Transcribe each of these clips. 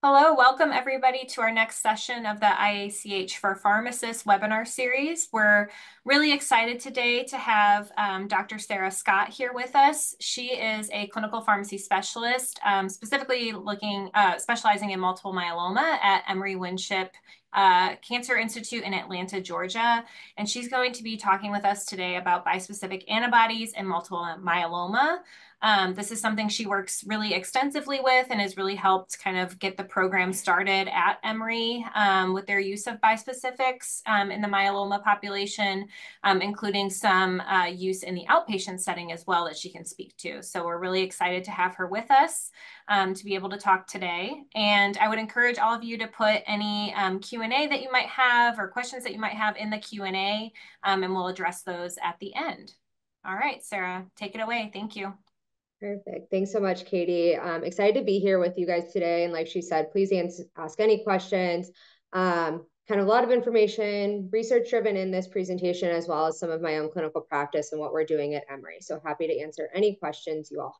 Hello, welcome everybody to our next session of the IACH for Pharmacists webinar series. We're really excited today to have Dr. Sara Scott here with us. She is a clinical pharmacy specialist, specifically specializing in multiple myeloma at Emory Winship Cancer Institute in Atlanta, Georgia. And she's going to be talking with us today about bispecific antibodies and multiple myeloma. This is something she works really extensively with and has really helped kind of get the program started at Emory with their use of bispecifics in the myeloma population, including some use in the outpatient setting as well that she can speak to. So we're really excited to have her with us to be able to talk today. And I would encourage all of you to put any Q&A that you might have or questions that you might have in the Q&A, and we'll address those at the end. All right, Sara, take it away. Thank you. Perfect. Thanks so much, Katie. I'm excited to be here with you guys today. And like she said, please ask any questions. Kind of a lot of information, research driven in this presentation, as well as some of my own clinical practice and what we're doing at Emory. So happy to answer any questions you all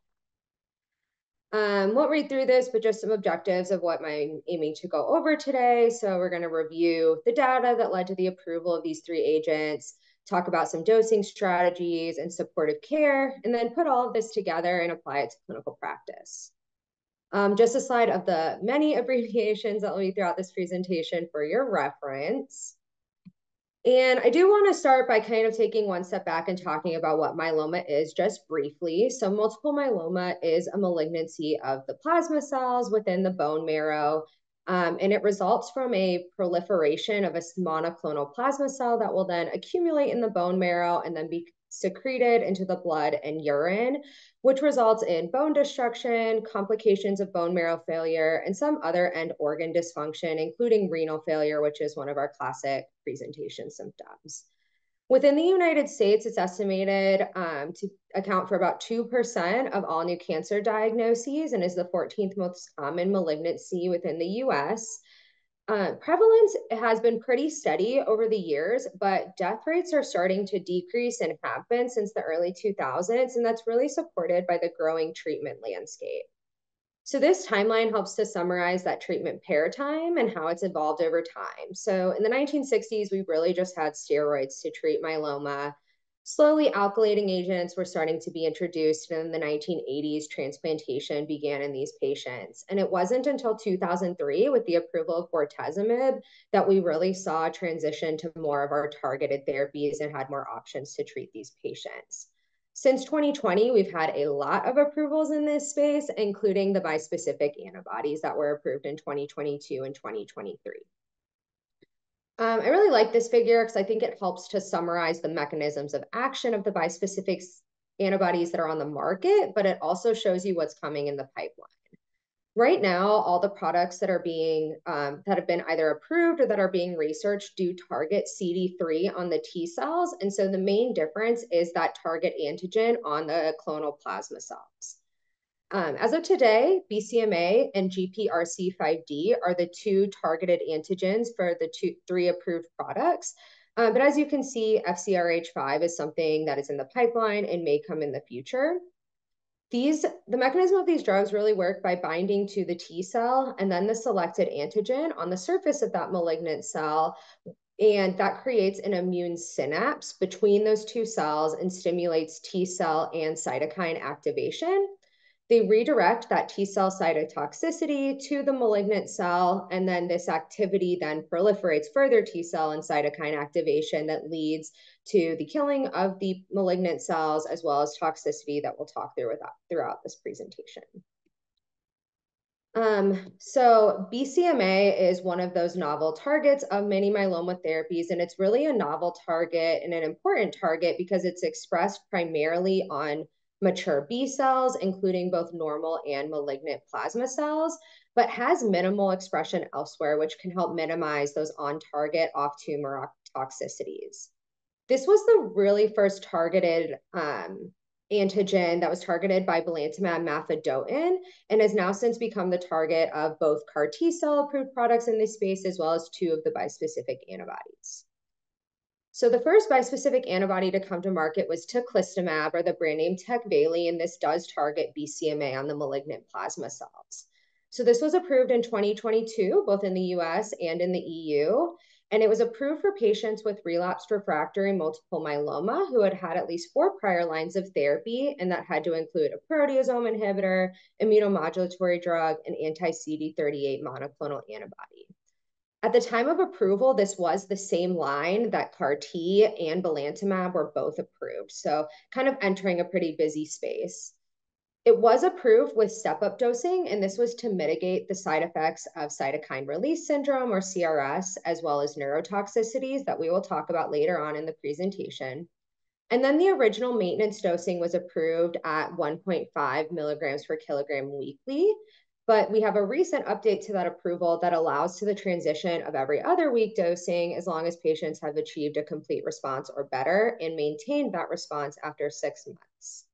have. Won't read through this, but just some objectives of what I'm aiming to go over today. So we're going to review the data that led to the approval of these three agents, talk about some dosing strategies and supportive care, and then put all of this together and apply it to clinical practice. Just a slide of the many abbreviations that will be throughout this presentation for your reference. And I do want to start by kind of taking one step back and talking about what myeloma is just briefly. So multiple myeloma is a malignancy of the plasma cells within the bone marrow. And it results from a proliferation of a monoclonal plasma cell that will then accumulate in the bone marrow and then be secreted into the blood and urine, which results in bone destruction, complications of bone marrow failure, and some other end organ dysfunction, including renal failure, which is one of our classic presentation symptoms. Within the United States, it's estimated to account for about 2% of all new cancer diagnoses and is the 14th most common malignancy within the US. Prevalence has been pretty steady over the years, but death rates are starting to decrease and have been since the early 2000s, and that's really supported by the growing treatment landscape. So this timeline helps to summarize that treatment paradigm and how it's evolved over time. So in the 1960s, we really just had steroids to treat myeloma. Slowly, alkylating agents were starting to be introduced, and in the 1980s, transplantation began in these patients. And it wasn't until 2003, with the approval of bortezomib, that we really saw a transition to more of our targeted therapies and had more options to treat these patients. Since 2020, we've had a lot of approvals in this space, including the bispecific antibodies that were approved in 2022 and 2023. I really like this figure because I think it helps to summarize the mechanisms of action of the bispecific antibodies that are on the market, but it also shows you what's coming in the pipeline. Right now, all the products that are being that have been either approved or that are being researched do target CD3 on the T cells, and so the main difference is that target antigen on the clonal plasma cells. As of today, BCMA and GPRC5D are the two targeted antigens for the three approved products. But as you can see, FcRH5 is something that is in the pipeline and may come in the future. The mechanism of these drugs really work by binding to the T cell and then the selected antigen on the surface of that malignant cell. And that creates an immune synapse between those two cells and stimulates T cell and cytokine activation. They redirect that T cell cytotoxicity to the malignant cell, and then this activity then proliferates further T cell and cytokine activation that leads to the killing of the malignant cells, as well as toxicity that we'll talk through throughout this presentation. So BCMA is one of those novel targets of many myeloma therapies, and it's really a novel target and an important target because it's expressed primarily on mature B cells, including both normal and malignant plasma cells, but has minimal expression elsewhere, which can help minimize those on-target off-tumor toxicities. This was the really first targeted antigen that was targeted by belantamab mafodotin and has now since become the target of both CAR T cell approved products in this space, as well as two of the bispecific antibodies. So the first bispecific antibody to come to market was teclistamab, or the brand name Tecvayli, and this does target BCMA on the malignant plasma cells. So this was approved in 2022, both in the US and in the EU. And it was approved for patients with relapsed refractory multiple myeloma who had had at least 4 prior lines of therapy, and that had to include a proteasome inhibitor, immunomodulatory drug, and anti-CD38 monoclonal antibody. At the time of approval, this was the same line that CAR-T and belantamab were both approved, so kind of entering a pretty busy space. It was approved with step-up dosing, and this was to mitigate the side effects of cytokine release syndrome, or CRS, as well as neurotoxicities that we will talk about later on in the presentation. And then the original maintenance dosing was approved at 1.5 milligrams per kilogram weekly, but we have a recent update to that approval that allows to the transition of every other week dosing as long as patients have achieved a complete response or better and maintained that response after 6 months.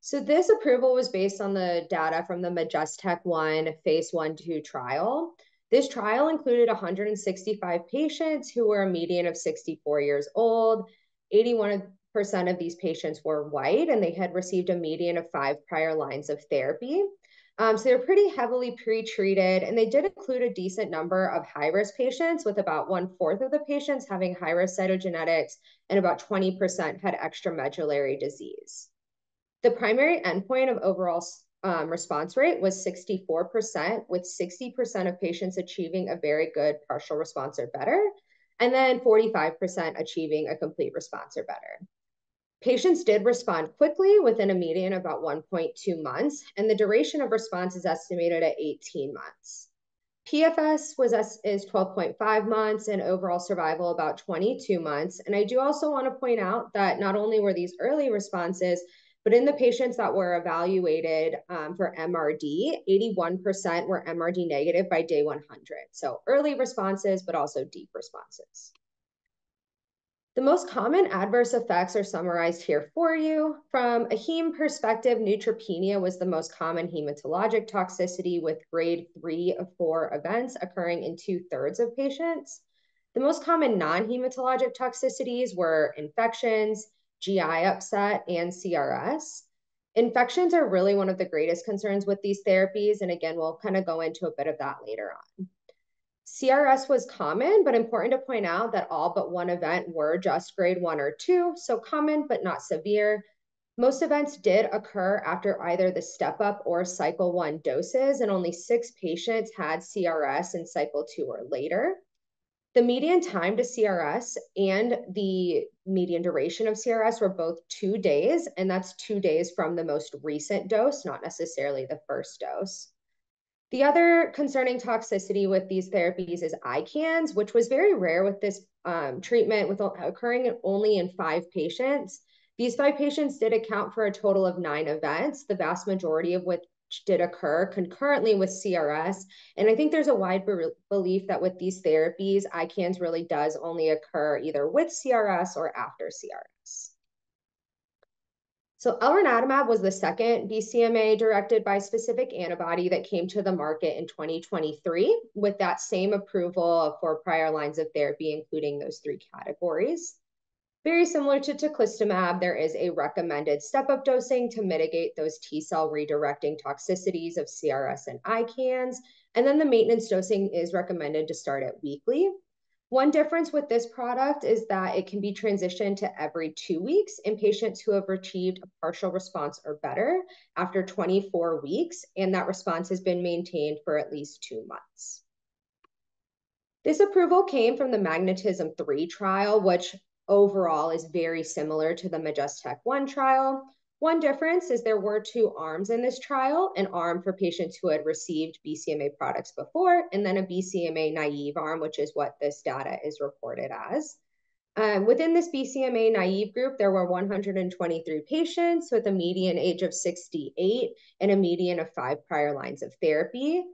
So this approval was based on the data from the Majestic-1 phase 1/2 trial. This trial included 165 patients who were a median of 64 years old. 81% of these patients were white, and they had received a median of 5 prior lines of therapy. So they're pretty heavily pre-treated, and they did include a decent number of high-risk patients, with about 1/4 of the patients having high-risk cytogenetics, and about 20% had extramedullary disease. The primary endpoint of overall response rate was 64%, with 60% of patients achieving a very good partial response or better, and then 45% achieving a complete response or better. Patients did respond quickly within a median of about 1.2 months, and the duration of response is estimated at 18 months. PFS is 12.5 months, and overall survival about 22 months. And I do also want to point out that not only were these early responses, but in the patients that were evaluated for MRD, 81% were MRD negative by day 100. So early responses, but also deep responses. The most common adverse effects are summarized here for you. From a heme perspective, neutropenia was the most common hematologic toxicity, with grade 3 of 4 events occurring in 2/3 of patients. The most common non-hematologic toxicities were infections, GI upset, and CRS. Infections are really one of the greatest concerns with these therapies, and again, we'll kind of go into a bit of that later on. CRS was common, but important to point out that all but one event were just grade 1 or 2, so common but not severe. Most events did occur after either the step-up or cycle 1 doses, and only 6 patients had CRS in cycle 2 or later. The median time to CRS and the median duration of CRS were both 2 days, and that's 2 days from the most recent dose, not necessarily the first dose. The other concerning toxicity with these therapies is ICANS, which was very rare with this treatment, with occurring only in 5 patients. These 5 patients did account for a total of 9 events, the vast majority of which did occur concurrently with CRS. And I think there's a wide belief that with these therapies, ICANS really does only occur either with CRS or after CRS. So elranatamab was the second BCMA-directed bispecific antibody that came to the market in 2023 with that same approval for prior lines of therapy, including those 3 categories. Very similar to teclistamab, there is a recommended step-up dosing to mitigate those T-cell redirecting toxicities of CRS and ICANS, and then the maintenance dosing is recommended to start at weekly. One difference with this product is that it can be transitioned to every 2 weeks in patients who have achieved a partial response or better after 24 weeks, and that response has been maintained for at least 2 months. This approval came from the MagnetisMM-3 trial, which overall is very similar to the Majestic-1 trial. One difference is there were 2 arms in this trial, an arm for patients who had received BCMA products before, and then a BCMA naive arm, which is what this data is reported as. Within this BCMA naive group, there were 123 patients with a median age of 68 and a median of 5 prior lines of therapy.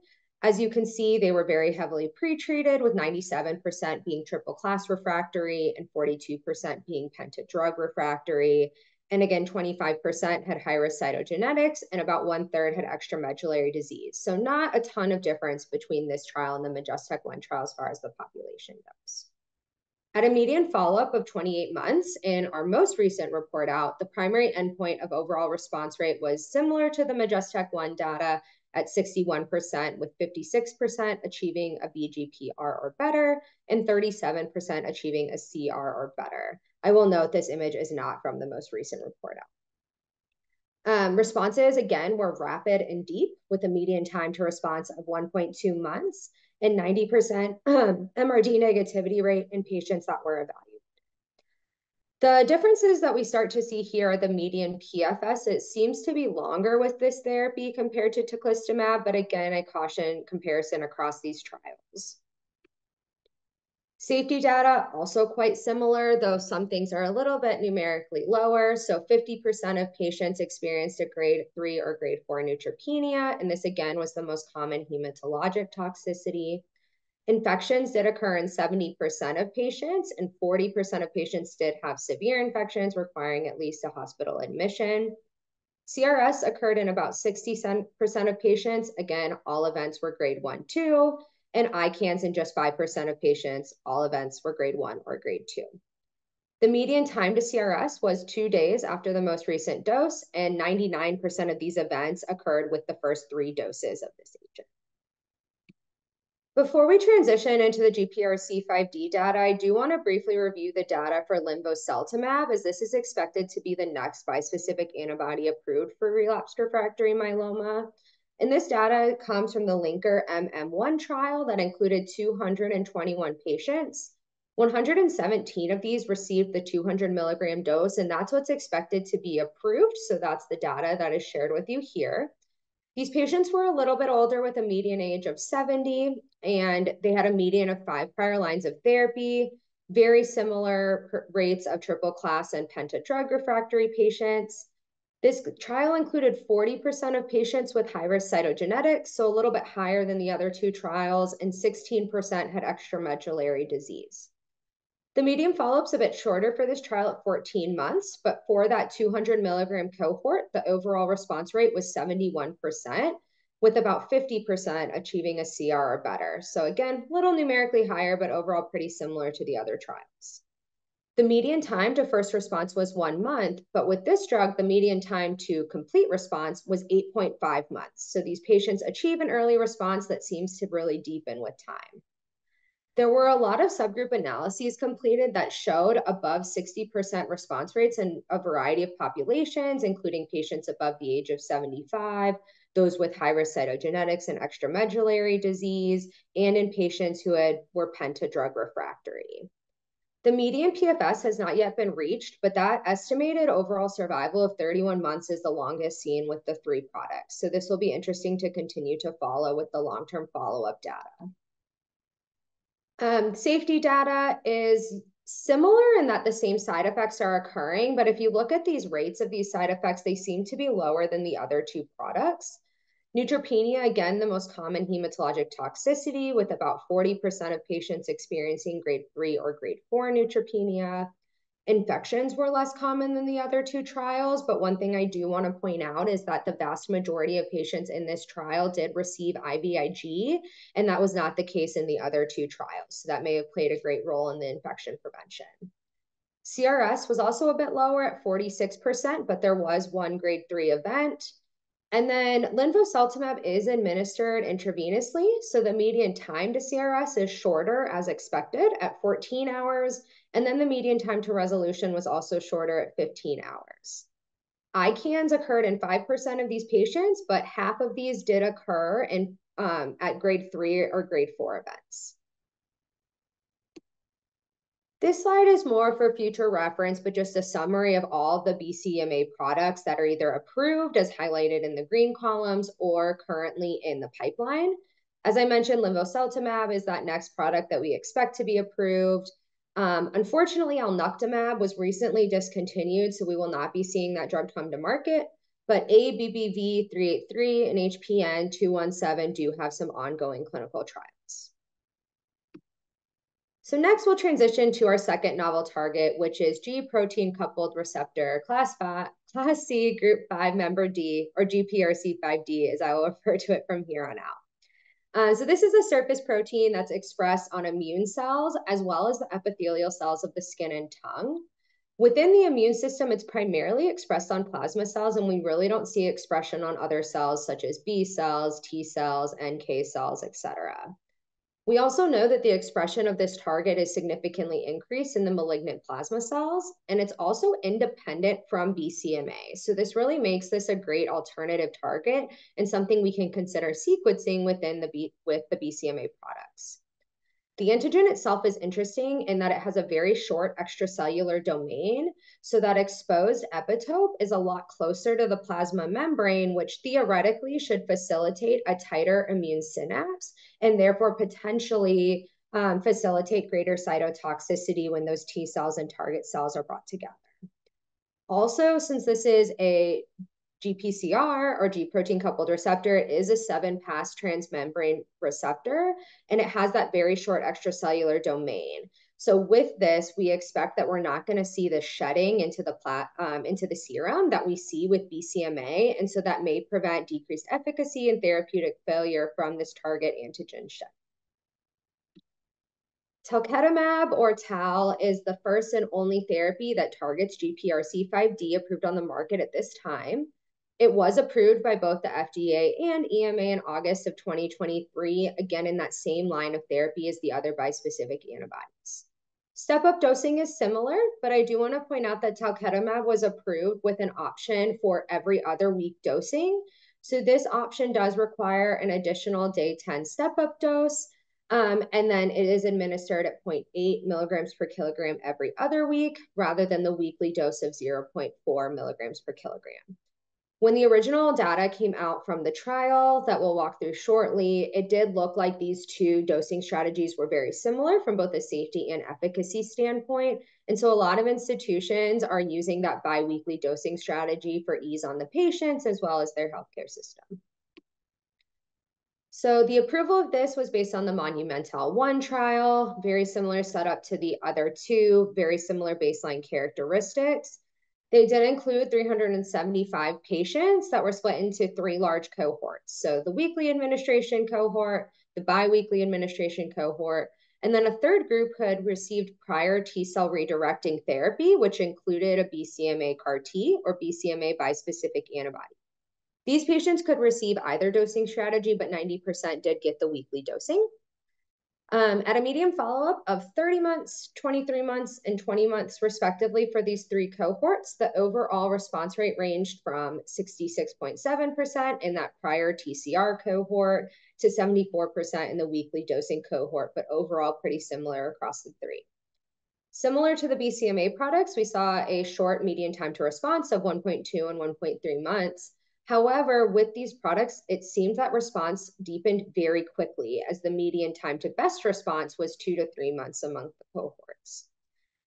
As you can see, they were very heavily pretreated, with 97% being triple class refractory and 42% being penta-drug refractory. And again, 25% had high-risk cytogenetics, and about 1/3 had extramedullary disease. So not a ton of difference between this trial and the Majestic-1 trial as far as the population goes. At a median follow-up of 28 months, in our most recent report out, the primary endpoint of overall response rate was similar to the Majestic-1 data at 61%, with 56% achieving a VGPR or better, and 37% achieving a CR or better. I will note this image is not from the most recent report out. Responses, again, were rapid and deep, with a median time to response of 1.2 months and 90% MRD negativity rate in patients that were evaluated. The differences that we start to see here are the median PFS. It seems to be longer with this therapy compared to teclistamab, but again, I caution comparison across these trials. Safety data, also quite similar, though some things are a little bit numerically lower. So 50% of patients experienced a grade 3 or grade 4 neutropenia, and this again was the most common hematologic toxicity. Infections did occur in 70% of patients, and 40% of patients did have severe infections requiring at least a hospital admission. CRS occurred in about 60% of patients. Again, all events were grade 1, 2, and ICANS in just 5% of patients. All events were grade 1 or grade 2. The median time to CRS was 2 days after the most recent dose, and 99% of these events occurred with the first 3 doses of this agent. Before we transition into the GPRC5D data, I do want to briefly review the data for linvoseltamab, as this is expected to be the next bispecific antibody approved for relapsed refractory myeloma. And this data comes from the Linker MM1 trial that included 221 patients. 117 of these received the 200 milligram dose, and that's what's expected to be approved. So that's the data that is shared with you here. These patients were a little bit older with a median age of 70, and they had a median of 5 prior lines of therapy, very similar rates of triple class and pentadrug refractory patients. This trial included 40% of patients with high-risk cytogenetics, so a little bit higher than the other 2 trials, and 16% had extramedullary disease. The median follow-up's a bit shorter for this trial at 14 months, but for that 200 milligram cohort, the overall response rate was 71%, with about 50% achieving a CR or better. So again, a little numerically higher, but overall pretty similar to the other trials. The median time to first response was 1 month, but with this drug, the median time to complete response was 8.5 months. So these patients achieve an early response that seems to really deepen with time. There were a lot of subgroup analyses completed that showed above 60% response rates in a variety of populations, including patients above the age of 75, those with high-risk cytogenetics and extramedullary disease, and in patients who were pentadrug refractory. The median PFS has not yet been reached, but that estimated overall survival of 31 months is the longest seen with the 3 products. So this will be interesting to continue to follow with the long-term follow-up data. Safety data is similar in that the same side effects are occurring, but if you look at these rates of these side effects, they seem to be lower than the other 2 products. Neutropenia, again, the most common hematologic toxicity, with about 40% of patients experiencing grade 3 or grade 4 neutropenia. Infections were less common than the other 2 trials, but one thing I do want to point out is that the vast majority of patients in this trial did receive IVIG, and that was not the case in the other 2 trials. So that may have played a great role in the infection prevention. CRS was also a bit lower at 46%, but there was 1 grade 3 event. And then linvoseltamab is administered intravenously, so the median time to CRS is shorter as expected at 14 hours, and then the median time to resolution was also shorter at 15 hours. ICANS occurred in 5% of these patients, but half of these did occur at grade 3 or grade 4 events. This slide is more for future reference, but just a summary of all the BCMA products that are either approved, as highlighted in the green columns, or currently in the pipeline. As I mentioned, linvoseltamab is that next product that we expect to be approved. Unfortunately, alnuctamab was recently discontinued, so we will not be seeing that drug come to market. But ABBV-383 and HPN-217 do have some ongoing clinical trials. So next we'll transition to our second novel target, which is G protein coupled receptor class C group 5 member D, or GPRC5D, as I will refer to it from here on out. So this is a surface protein that's expressed on immune cells as well as the epithelial cells of the skin and tongue. Within the immune system, it's primarily expressed on plasma cells, and we really don't see expression on other cells such as B cells, T cells, NK cells, etc. We also know that the expression of this target is significantly increased in the malignant plasma cells, and it's also independent from BCMA. So this really makes this a great alternative target and something we can consider sequencing with the BCMA products. The antigen itself is interesting in that it has a very short extracellular domain, so that exposed epitope is a lot closer to the plasma membrane, which theoretically should facilitate a tighter immune synapse and therefore potentially facilitate greater cytotoxicity when those T cells and target cells are brought together. Also, since this is a GPCR or G protein coupled receptor, it is a 7-pass transmembrane receptor, and it has that very short extracellular domain. So with this, we expect that we're not going to see the shedding into the serum that we see with BCMA, and so that may prevent decreased efficacy and therapeutic failure from this target antigen shed. Talquetamab, or TAL, is the first and only therapy that targets GPRC5D approved on the market at this time. It was approved by both the FDA and EMA in August of 2023, again in that same line of therapy as the other bispecific antibodies. Step-up dosing is similar, but I do want to point out that talquetamab was approved with an option for every other week dosing. So this option does require an additional day 10 step-up dose, and then it is administered at 0.8 milligrams per kilogram every other week, rather than the weekly dose of 0.4 milligrams per kilogram. When the original data came out from the trial that we'll walk through shortly, it did look like these two dosing strategies were very similar from both a safety and efficacy standpoint. And so a lot of institutions are using that biweekly dosing strategy for ease on the patients as well as their healthcare system. So the approval of this was based on the Monumental-1 trial, very similar setup to the other two, very similar baseline characteristics. They did include 375 patients that were split into 3 large cohorts. So the weekly administration cohort, the biweekly administration cohort, and then a third group who had received prior T-cell redirecting therapy, which included a BCMA CAR-T or BCMA bispecific antibody. These patients could receive either dosing strategy, but 90% did get the weekly dosing. At a median follow-up of 30 months, 23 months, and 20 months, respectively, for these 3 cohorts, the overall response rate ranged from 66.7% in that prior TCR cohort to 74% in the weekly dosing cohort, but overall pretty similar across the 3. Similar to the BCMA products, we saw a short median time to response of 1.2 and 1.3 months. However, with these products, it seemed that response deepened very quickly, as the median time to best response was 2 to 3 months among the cohorts.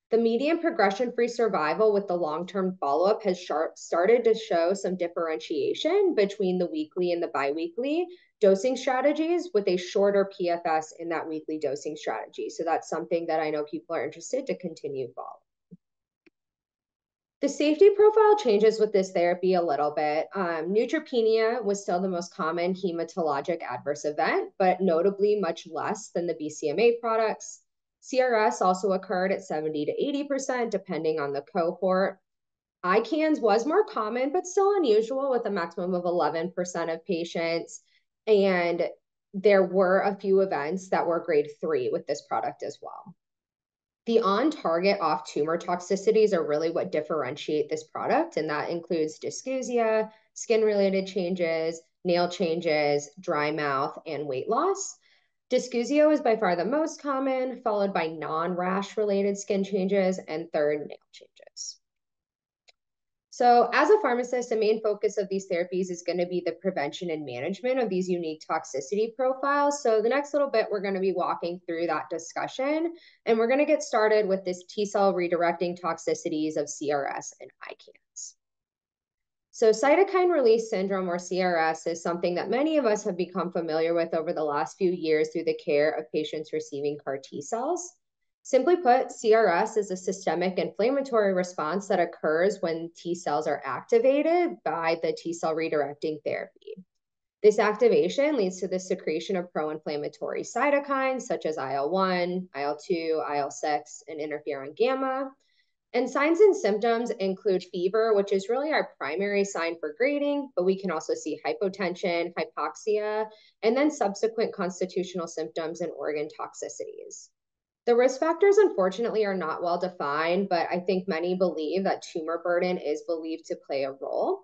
The median progression-free survival with the long-term follow-up has started to show some differentiation between the weekly and the biweekly dosing strategies, with a shorter PFS in that weekly dosing strategy. So that's something that I know people are interested to continue following. The safety profile changes with this therapy a little bit. Neutropenia was still the most common hematologic adverse event, but notably much less than the BCMA products. CRS also occurred at 70 to 80%, depending on the cohort. ICANS was more common, but still unusual, with a maximum of 11% of patients. And there were a few events that were grade 3 with this product as well. The on-target off-tumor toxicities are really what differentiate this product, and that includes dysgeusia, skin-related changes, nail changes, dry mouth, and weight loss. Dysgeusia is by far the most common, followed by non-rash-related skin changes, and third, nail changes. So as a pharmacist, the main focus of these therapies is going to be the prevention and management of these unique toxicity profiles. So the next little bit, we're going to be walking through that discussion, and we're going to get started with this T-cell redirecting toxicities of CRS and ICANS. So cytokine release syndrome, or CRS, is something that many of us have become familiar with over the last few years through the care of patients receiving CAR T cells. Simply put, CRS is a systemic inflammatory response that occurs when T cells are activated by the T cell redirecting therapy. This activation leads to the secretion of pro-inflammatory cytokines such as IL-1, IL-2, IL-6, and interferon gamma. And signs and symptoms include fever, which is really our primary sign for grading, but we can also see hypotension, hypoxia, and then subsequent constitutional symptoms and organ toxicities. The risk factors, unfortunately, are not well defined, but I think many believe that tumor burden is believed to play a role.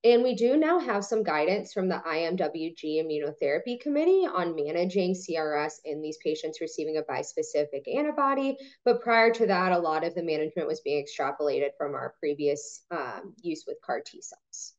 And we do now have some guidance from the IMWG Immunotherapy Committee on managing CRS in these patients receiving a bispecific antibody. But prior to that, a lot of the management was being extrapolated from our previous use with CAR T cells.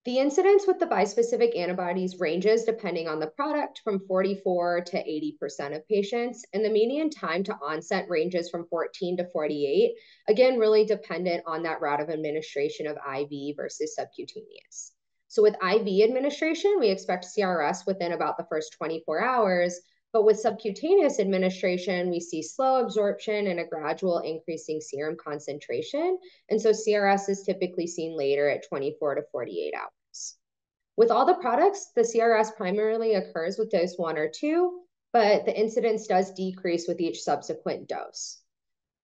The incidence with the bispecific antibodies ranges depending on the product from 44 to 80% of patients, and the median time to onset ranges from 14 to 48, again, really dependent on that route of administration of IV versus subcutaneous. So with IV administration, we expect CRS within about the first 24 hours, but with subcutaneous administration, we see slow absorption and a gradual increasing serum concentration. And so CRS is typically seen later at 24 to 48 hours. With all the products, the CRS primarily occurs with dose 1 or 2, but the incidence does decrease with each subsequent dose.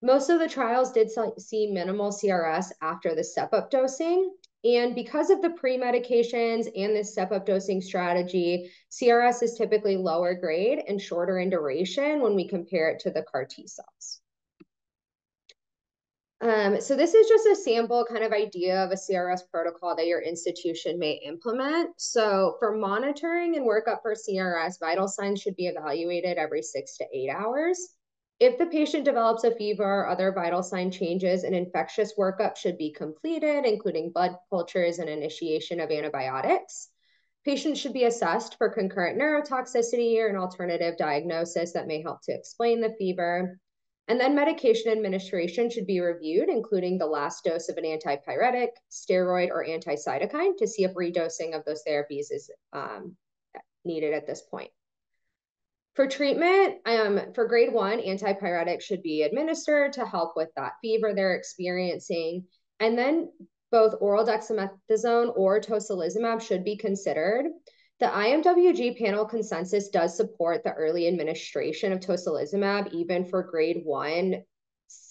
Most of the trials did see minimal CRS after the step-up dosing, and because of the pre-medications and the step-up dosing strategy, CRS is typically lower grade and shorter in duration when we compare it to the CAR T cells. So this is just a sample kind of idea of a CRS protocol that your institution may implement. So for monitoring and workup for CRS, vital signs should be evaluated every 6 to 8 hours. If the patient develops a fever or other vital sign changes, an infectious workup should be completed, including blood cultures and initiation of antibiotics. Patients should be assessed for concurrent neurotoxicity or an alternative diagnosis that may help to explain the fever. And then medication administration should be reviewed, including the last dose of an antipyretic, steroid, or anti-cytokine to see if redosing of those therapies is needed at this point. For treatment, for grade 1, antipyretics should be administered to help with that fever they're experiencing. And then both oral dexamethasone or tocilizumab should be considered. The IMWG panel consensus does support the early administration of tocilizumab, even for grade 1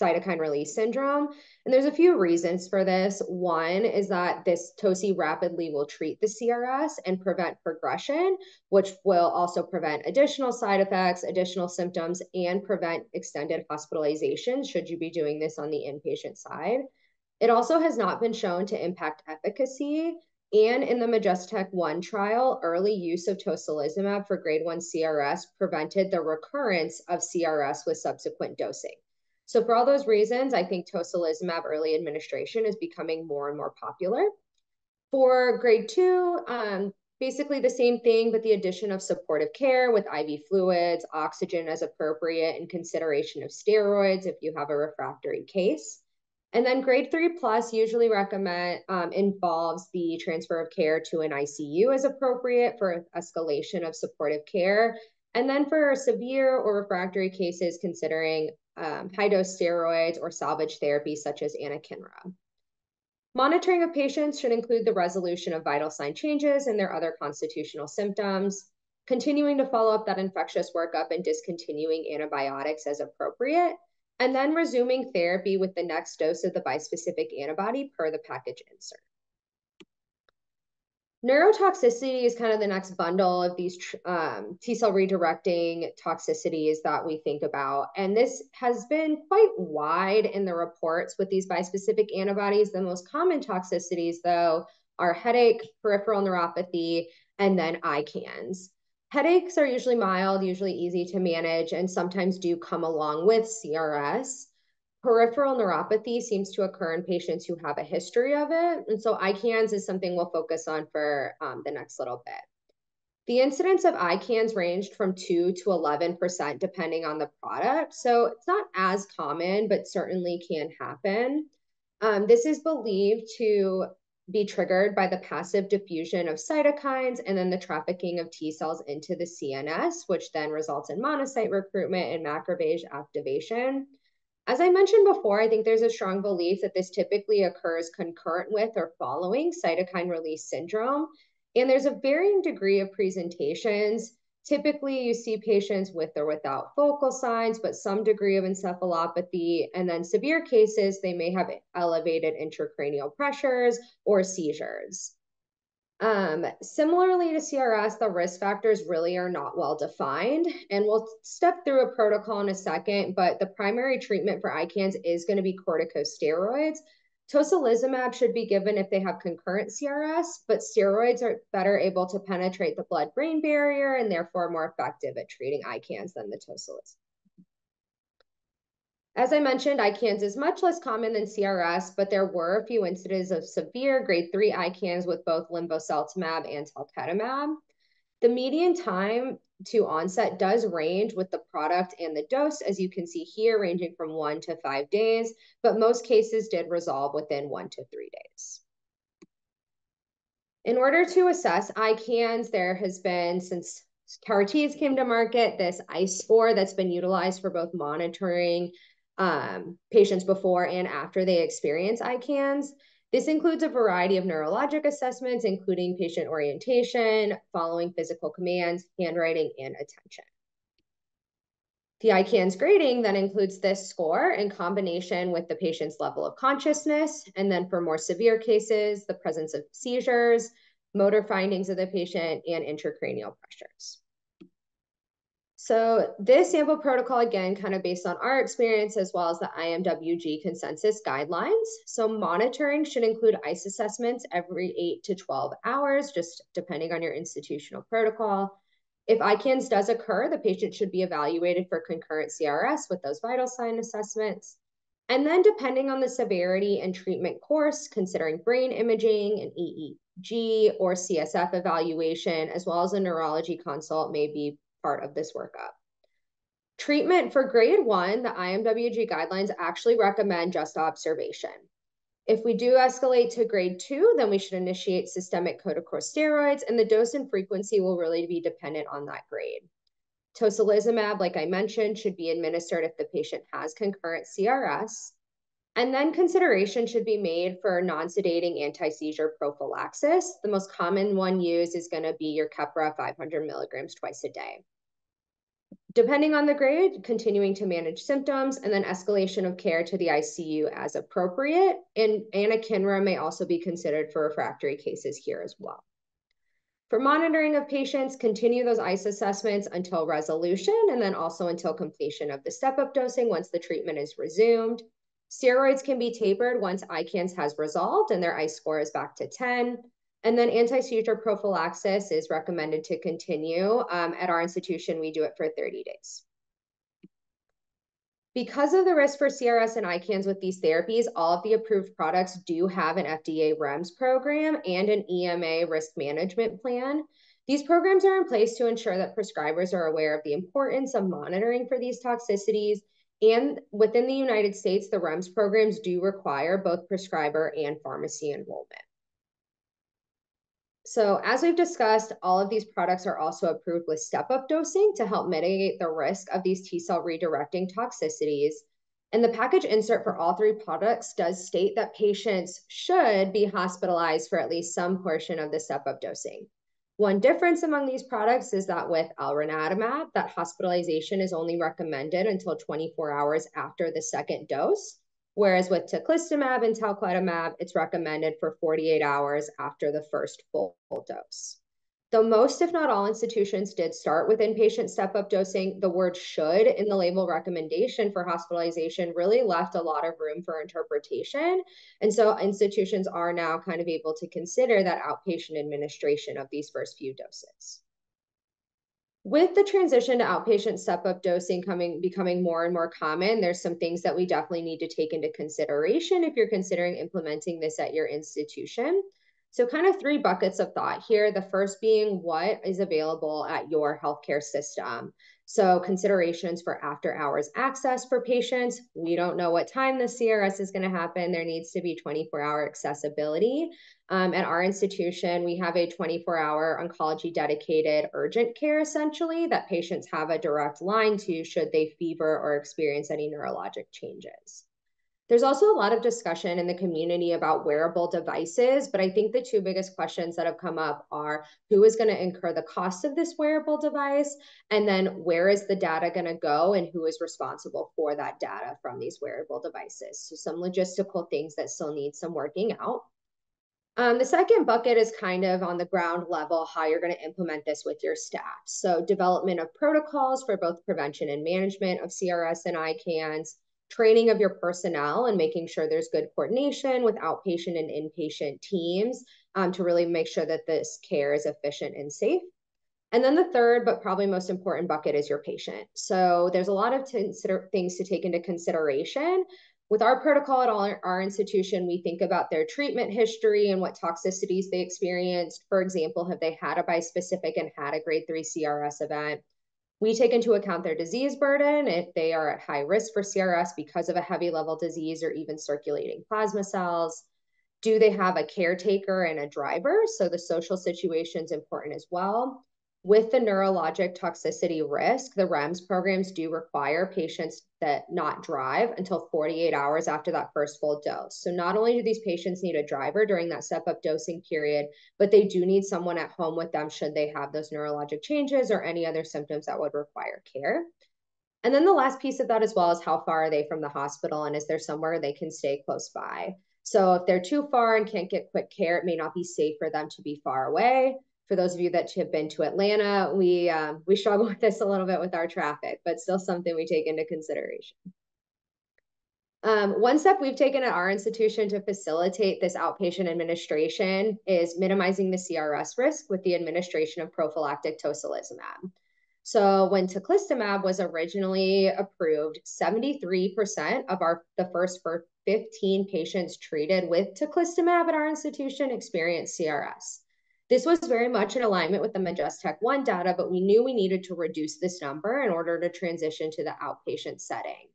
cytokine release syndrome. And there's a few reasons for this. One is that this toci rapidly will treat the CRS and prevent progression, which will also prevent additional side effects, additional symptoms, and prevent extended hospitalization should you be doing this on the inpatient side. It also has not been shown to impact efficacy. And in the Majestic-1 trial, early use of tocilizumab for grade 1 CRS prevented the recurrence of CRS with subsequent dosing. So for all those reasons, I think tocilizumab early administration is becoming more and more popular. For grade 2, basically the same thing, but the addition of supportive care with IV fluids, oxygen as appropriate, and consideration of steroids if you have a refractory case. And then grade 3 plus usually involves the transfer of care to an ICU as appropriate for escalation of supportive care. And then for severe or refractory cases, considering high-dose steroids or salvage therapy such as anakinra. Monitoring of patients should include the resolution of vital sign changes and their other constitutional symptoms, continuing to follow up that infectious workup and discontinuing antibiotics as appropriate, and then resuming therapy with the next dose of the bispecific antibody per the package insert. Neurotoxicity is kind of the next bundle of these T-cell redirecting toxicities that we think about. And this has been quite wide in the reports with these bispecific antibodies. The most common toxicities, though, are headache, peripheral neuropathy, and then ICANS. Headaches are usually mild, usually easy to manage, and sometimes do come along with CRS. Peripheral neuropathy seems to occur in patients who have a history of it. And so ICANS is something we'll focus on for the next little bit. The incidence of ICANS ranged from 2 to 11% depending on the product. So it's not as common, but certainly can happen. This is believed to be triggered by the passive diffusion of cytokines and then the trafficking of T cells into the CNS, which then results in monocyte recruitment and macrophage activation. As I mentioned before, I think there's a strong belief that this typically occurs concurrent with or following cytokine release syndrome. And there's a varying degree of presentations. Typically, you see patients with or without focal signs, but some degree of encephalopathy. And then severe cases, they may have elevated intracranial pressures or seizures. Similarly to CRS, the risk factors really are not well defined. And we'll step through a protocol in a second, but the primary treatment for ICANS is going to be corticosteroids. Tocilizumab should be given if they have concurrent CRS, but steroids are better able to penetrate the blood-brain barrier and therefore more effective at treating ICANS than the tocilizumab. As I mentioned, ICANS is much less common than CRS, but there were a few incidents of severe grade 3 ICANS with both linvoseltamab and talquetamab. The median time to onset does range with the product and the dose, as you can see here, ranging from 1 to 5 days, but most cases did resolve within 1 to 3 days. In order to assess ICANS, there has been, since CAR-Ts came to market, this ICE score that's been utilized for both monitoring patients before and after they experience ICANS. This includes a variety of neurologic assessments, including patient orientation, following physical commands, handwriting, and attention. The ICANS grading then includes this score in combination with the patient's level of consciousness, and then for more severe cases, the presence of seizures, motor findings of the patient, and intracranial pressures. So this sample protocol, again, kind of based on our experience as well as the IMWG consensus guidelines. So monitoring should include ICE assessments every 8 to 12 hours, just depending on your institutional protocol. If ICANS does occur, the patient should be evaluated for concurrent CRS with those vital sign assessments. And then depending on the severity and treatment course, considering brain imaging and EEG or CSF evaluation, as well as a neurology consult may be part of this workup. Treatment for grade 1, the IMWG guidelines actually recommend just observation. If we do escalate to grade 2, then we should initiate systemic corticosteroids, and the dose and frequency will really be dependent on that grade. Tocilizumab, like I mentioned, should be administered if the patient has concurrent CRS. And then consideration should be made for non-sedating anti-seizure prophylaxis. The most common one used is going to be your Keppra 500 milligrams twice a day. Depending on the grade, continuing to manage symptoms, and then escalation of care to the ICU as appropriate. And anakinra may also be considered for refractory cases here as well. For monitoring of patients, continue those ICE assessments until resolution, and then also until completion of the step-up dosing once the treatment is resumed. Steroids can be tapered once ICANS has resolved and their ICE score is back to 10. And then anti-seizure prophylaxis is recommended to continue. At our institution, we do it for 30 days. Because of the risk for CRS and ICANS with these therapies, all of the approved products do have an FDA REMS program and an EMA risk management plan. These programs are in place to ensure that prescribers are aware of the importance of monitoring for these toxicities. And within the United States, the REMS programs do require both prescriber and pharmacy enrollment. So as we've discussed, all of these products are also approved with step-up dosing to help mitigate the risk of these T-cell redirecting toxicities. And the package insert for all 3 products does state that patients should be hospitalized for at least some portion of the step-up dosing. One difference among these products is that with elranatamab, that hospitalization is only recommended until 24 hours after the second dose. Whereas with teclistamab and talquetamab, it's recommended for 48 hours after the first full dose. Though most, if not all, institutions did start with inpatient step-up dosing, the word should in the label recommendation for hospitalization really left a lot of room for interpretation. And so institutions are now kind of able to consider that outpatient administration of these first few doses. With the transition to outpatient step-up dosing becoming more and more common, there's some things that we definitely need to take into consideration if you're considering implementing this at your institution. So kind of 3 buckets of thought here. The first being what is available at your healthcare system. So considerations for after hours access for patients. We don't know what time the CRS is going to happen. There needs to be 24-hour accessibility. At our institution, we have a 24-hour oncology dedicated urgent care, essentially, that patients have a direct line to should they fever or experience any neurologic changes. There's also a lot of discussion in the community about wearable devices, but I think the two biggest questions that have come up are who is going to incur the cost of this wearable device, and then where is the data going to go and who is responsible for that data from these wearable devices. So some logistical things that still need some working out. The second bucket is kind of on the ground level, how you're going to implement this with your staff. So development of protocols for both prevention and management of CRS and ICANS, training of your personnel and making sure there's good coordination with outpatient and inpatient teams to really make sure that this care is efficient and safe. And then the third, but probably most important bucket is your patient. So there's a lot of things to take into consideration. With our protocol at our institution, we think about their treatment history and what toxicities they experienced. For example, have they had a bispecific and had a grade 3 CRS event? We take into account their disease burden, if they are at high risk for CRS because of a heavy level disease or even circulating plasma cells. Do they have a caretaker and a driver? So the social situation is important as well. With the neurologic toxicity risk, the REMS programs do require patients that not drive until 48 hours after that first full dose. So not only do these patients need a driver during that step-up dosing period, but they do need someone at home with them should they have those neurologic changes or any other symptoms that would require care. And then the last piece of that as well is how far are they from the hospital, and is there somewhere they can stay close by? So if they're too far and can't get quick care, it may not be safe for them to be far away. For those of you that have been to Atlanta, we struggle with this a little bit with our traffic, but still something we take into consideration. One step we've taken at our institution to facilitate this outpatient administration is minimizing the CRS risk with the administration of prophylactic tocilizumab. So when teclistamab was originally approved, 73% of the first 15 patients treated with teclistamab at our institution experienced CRS. This was very much in alignment with the Majestic-1 data, but we knew we needed to reduce this number in order to transition to the outpatient setting.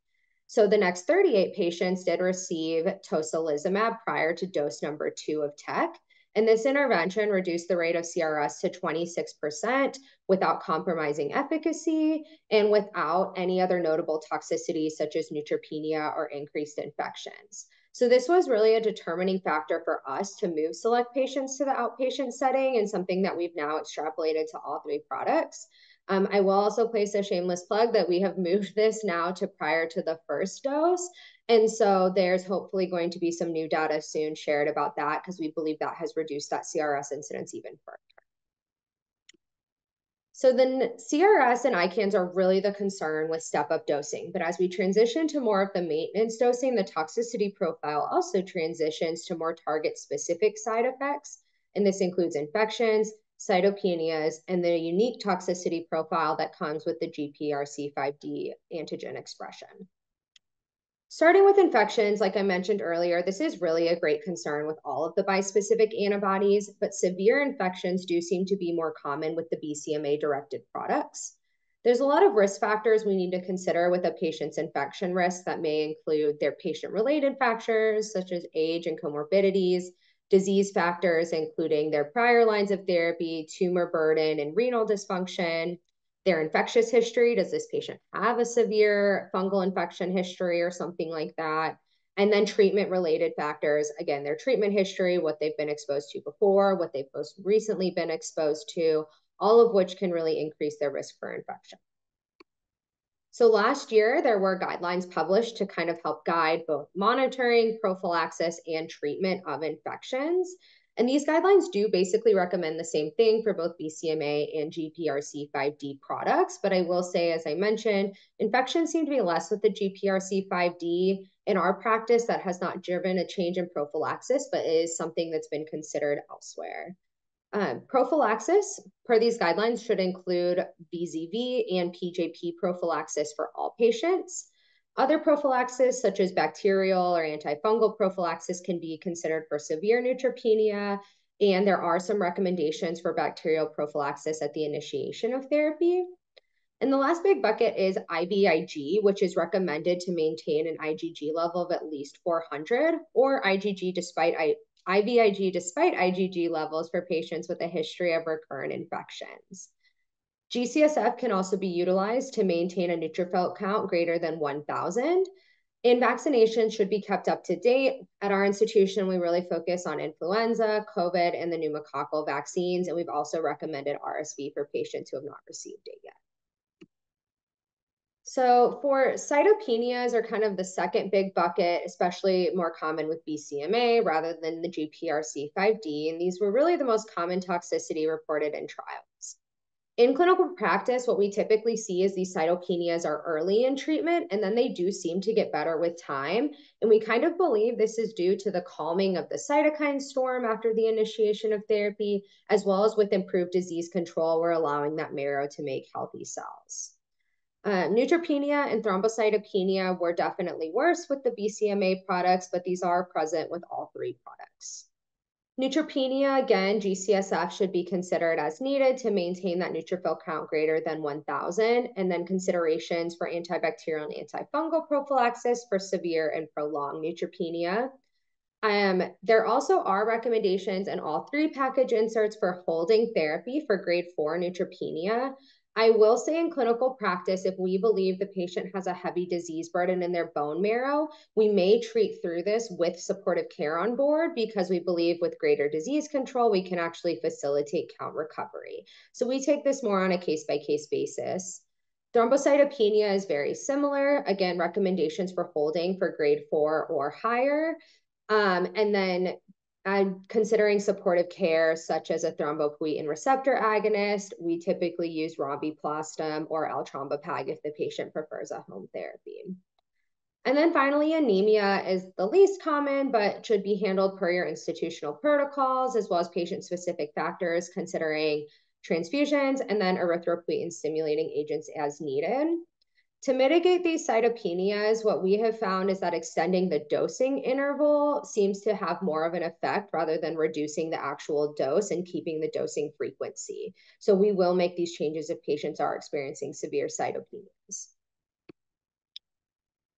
So the next 38 patients did receive tocilizumab prior to dose number 2 of TEC. And this intervention reduced the rate of CRS to 26% without compromising efficacy and without any other notable toxicities such as neutropenia or increased infections. So this was really a determining factor for us to move select patients to the outpatient setting, and something that we've now extrapolated to all 3 products. I will also place a shameless plug that we have moved this now to prior to the first dose. And so there's hopefully going to be some new data soon shared about that, because we believe that has reduced that CRS incidence even further. So then CRS and ICANS are really the concern with step-up dosing. But as we transition to more of the maintenance dosing, the toxicity profile also transitions to more target-specific side effects. And this includes infections, cytopenias, and the unique toxicity profile that comes with the GPRC5D antigen expression. Starting with infections, like I mentioned earlier, this is really a great concern with all of the bispecific antibodies, but severe infections do seem to be more common with the BCMA-directed products. There's a lot of risk factors we need to consider with a patient's infection risk that may include their patient-related factors, such as age and comorbidities, disease factors, including their prior lines of therapy, tumor burden, and renal dysfunction, their infectious history. Does this patient have a severe fungal infection history or something like that? And then treatment-related factors, again, their treatment history, what they've been exposed to before, what they've most recently been exposed to, all of which can really increase their risk for infection. So last year, there were guidelines published to kind of help guide both monitoring, prophylaxis, and treatment of infections. And these guidelines do basically recommend the same thing for both BCMA and GPRC5D products. But I will say, as I mentioned, infections seem to be less with the GPRC5D. In our practice, that has not driven a change in prophylaxis, but is something that's been considered elsewhere. Prophylaxis per these guidelines should include VZV and PJP prophylaxis for all patients. Other prophylaxis, such as bacterial or antifungal prophylaxis, can be considered for severe neutropenia, and there are some recommendations for bacterial prophylaxis at the initiation of therapy. And the last big bucket is IVIG, which is recommended to maintain an IgG level of at least 400, or IVIG despite IgG levels for patients with a history of recurrent infections. GCSF can also be utilized to maintain a neutrophil count greater than 1,000. And vaccinations should be kept up to date. At our institution, we really focus on influenza, COVID, and the pneumococcal vaccines, and we've also recommended RSV for patients who have not received it yet. So for cytopenias are kind of the second big bucket, especially more common with BCMA rather than the GPRC5D, and these were really the most common toxicity reported in trials. In clinical practice, what we typically see is these cytopenias are early in treatment, and then they do seem to get better with time. And we kind of believe this is due to the calming of the cytokine storm after the initiation of therapy, as well as with improved disease control, we're allowing that marrow to make healthy cells. Neutropenia and thrombocytopenia were definitely worse with the BCMA products, but these are present with all three products. Neutropenia, again, GCSF should be considered as needed to maintain that neutrophil count greater than 1,000, and then considerations for antibacterial and antifungal prophylaxis for severe and prolonged neutropenia. There also are recommendations in all three package inserts for holding therapy for grade 4 neutropenia. I will say in clinical practice, if we believe the patient has a heavy disease burden in their bone marrow, we may treat through this with supportive care on board because we believe with greater disease control, we can actually facilitate count recovery. So we take this more on a case-by-case basis. Thrombocytopenia is very similar. Again, recommendations for holding for grade 4 or higher. And then considering supportive care, such as a thrombopoietin receptor agonist, we typically use rombiplastim or L-trombopag if the patient prefers a home therapy. And then finally, anemia is the least common, but should be handled per your institutional protocols, as well as patient-specific factors, considering transfusions and then erythropoietin stimulating agents as needed. To mitigate these cytopenias, what we have found is that extending the dosing interval seems to have more of an effect rather than reducing the actual dose and keeping the dosing frequency. So we will make these changes if patients are experiencing severe cytopenias.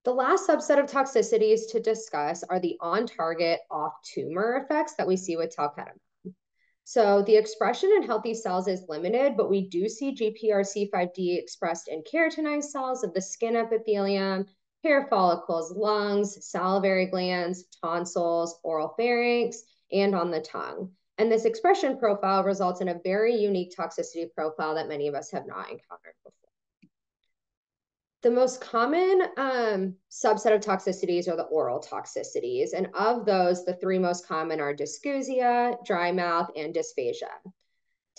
The last subset of toxicities to discuss are the on-target off-tumor effects that we see with talquetamab. So the expression in healthy cells is limited, but we do see GPRC5D expressed in keratinized cells of the skin epithelium, hair follicles, lungs, salivary glands, tonsils, oral pharynx, and on the tongue. And this expression profile results in a very unique toxicity profile that many of us have not encountered before. The most common subset of toxicities are the oral toxicities. And of those, the three most common are dysgeusia, dry mouth, and dysphagia.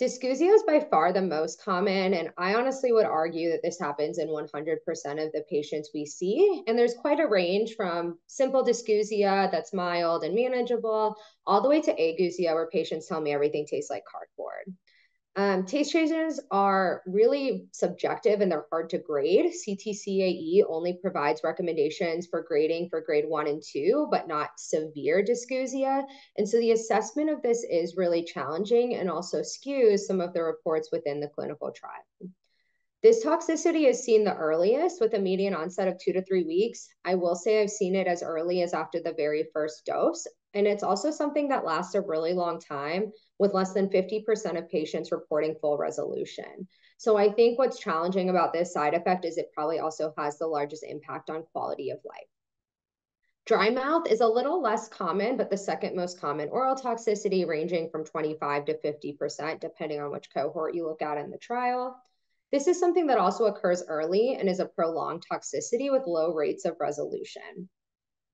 Dysgeusia is by far the most common, and I honestly would argue that this happens in 100% of the patients we see. And there's quite a range from simple dysgeusia that's mild and manageable, all the way to ageusia, where patients tell me everything tastes like cardboard. Taste changes are really subjective and they're hard to grade. CTCAE only provides recommendations for grading for grade 1 and 2, but not severe dysgeusia. And so the assessment of this is really challenging and also skews some of the reports within the clinical trial. This toxicity is seen the earliest with a median onset of 2 to 3 weeks. I will say I've seen it as early as after the very first dose. And it's also something that lasts a really long time, with less than 50% of patients reporting full resolution. So I think what's challenging about this side effect is it probably also has the largest impact on quality of life. Dry mouth is a little less common, but the second most common oral toxicity, ranging from 25 to 50%, depending on which cohort you look at in the trial. This is something that also occurs early and is a prolonged toxicity with low rates of resolution.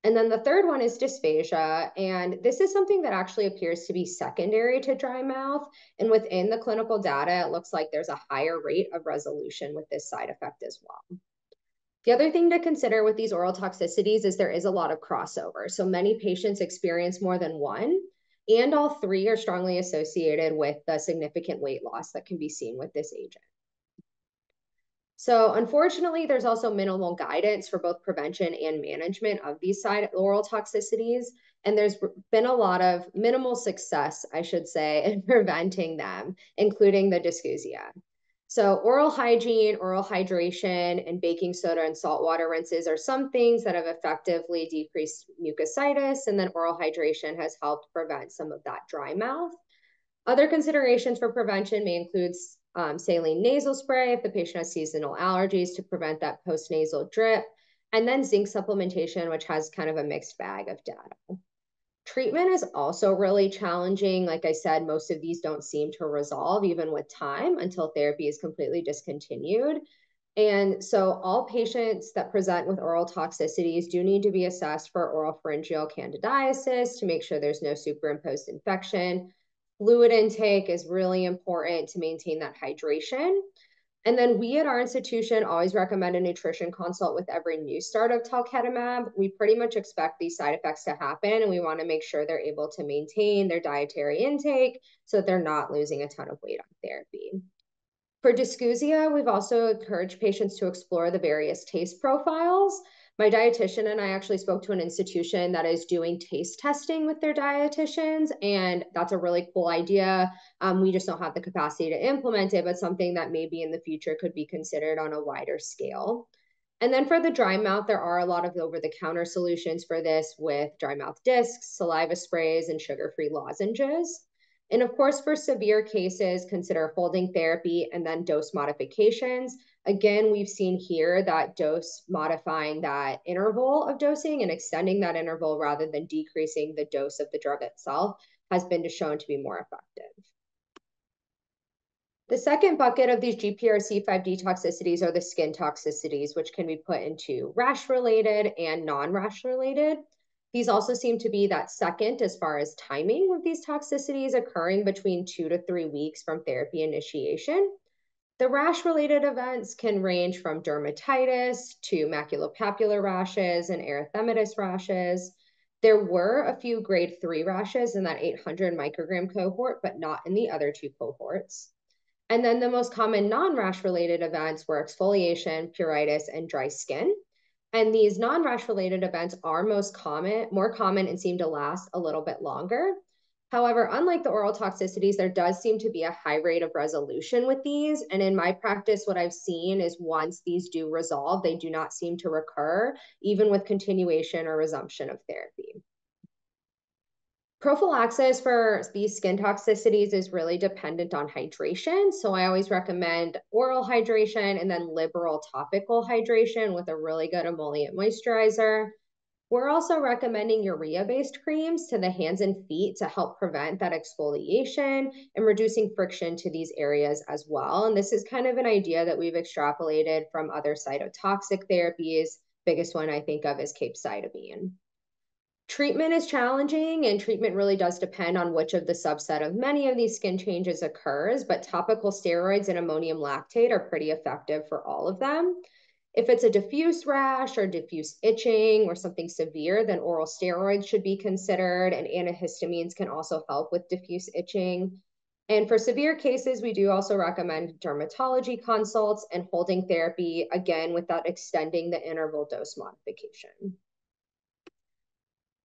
And then the third one is dysphagia. And this is something that actually appears to be secondary to dry mouth. And within the clinical data, it looks like there's a higher rate of resolution with this side effect as well. The other thing to consider with these oral toxicities is there is a lot of crossover. So many patients experience more than one, and all three are strongly associated with the significant weight loss that can be seen with this agent. So unfortunately, there's also minimal guidance for both prevention and management of these oral toxicities. And there's been a lot of minimal success, I should say, in preventing them, including the dysgeusia. So oral hygiene, oral hydration, and baking soda and saltwater rinses are some things that have effectively decreased mucositis, and then oral hydration has helped prevent some of that dry mouth. Other considerations for prevention may include saline nasal spray if the patient has seasonal allergies to prevent that postnasal drip, and then zinc supplementation, which has kind of a mixed bag of data. Treatment is also really challenging. Like I said, most of these don't seem to resolve even with time until therapy is completely discontinued. And so all patients that present with oral toxicities do need to be assessed for oral pharyngeal candidiasis to make sure there's no superimposed infection. Fluid intake is really important to maintain that hydration. And then we at our institution always recommend a nutrition consult with every new start of talquetamab. We pretty much expect these side effects to happen, and we want to make sure they're able to maintain their dietary intake so that they're not losing a ton of weight on therapy. For dysgeusia, we've also encouraged patients to explore the various taste profiles. My dietitian and I actually spoke to an institution that is doing taste testing with their dietitians, and that's a really cool idea. We just don't have the capacity to implement it, but something that maybe in the future could be considered on a wider scale. And then for the dry mouth, there are a lot of over-the-counter solutions for this with dry mouth discs, saliva sprays, and sugar-free lozenges. And of course, for severe cases, consider holding therapy and then dose modifications. Again, we've seen here that dose modifying that interval of dosing and extending that interval rather than decreasing the dose of the drug itself has been shown to be more effective. The second bucket of these GPRC5D toxicities are the skin toxicities, which can be put into rash-related and non-rash related. These also seem to be that second as far as timing of these toxicities occurring between 2 to 3 weeks from therapy initiation. The rash-related events can range from dermatitis to maculopapular rashes and erythematous rashes. There were a few grade 3 rashes in that 800 microgram cohort, but not in the other two cohorts. And then the most common non-rash related events were exfoliation, pruritus, and dry skin. And these non-rash related events are more common and seem to last a little bit longer. However, unlike the oral toxicities, there does seem to be a high rate of resolution with these. And in my practice, what I've seen is once these do resolve, they do not seem to recur, even with continuation or resumption of therapy. Prophylaxis for these skin toxicities is really dependent on hydration. So I always recommend oral hydration and then liberal topical hydration with a really good emollient moisturizer. We're also recommending urea-based creams to the hands and feet to help prevent that exfoliation and reducing friction to these areas as well. And this is kind of an idea that we've extrapolated from other cytotoxic therapies. Biggest one I think of is capecitabine. Treatment is challenging, and treatment really does depend on which of the subset of many of these skin changes occurs, but topical steroids and ammonium lactate are pretty effective for all of them. If it's a diffuse rash or diffuse itching or something severe, then oral steroids should be considered, and antihistamines can also help with diffuse itching. And for severe cases, we do also recommend dermatology consults and holding therapy, again, without extending the interval dose modification.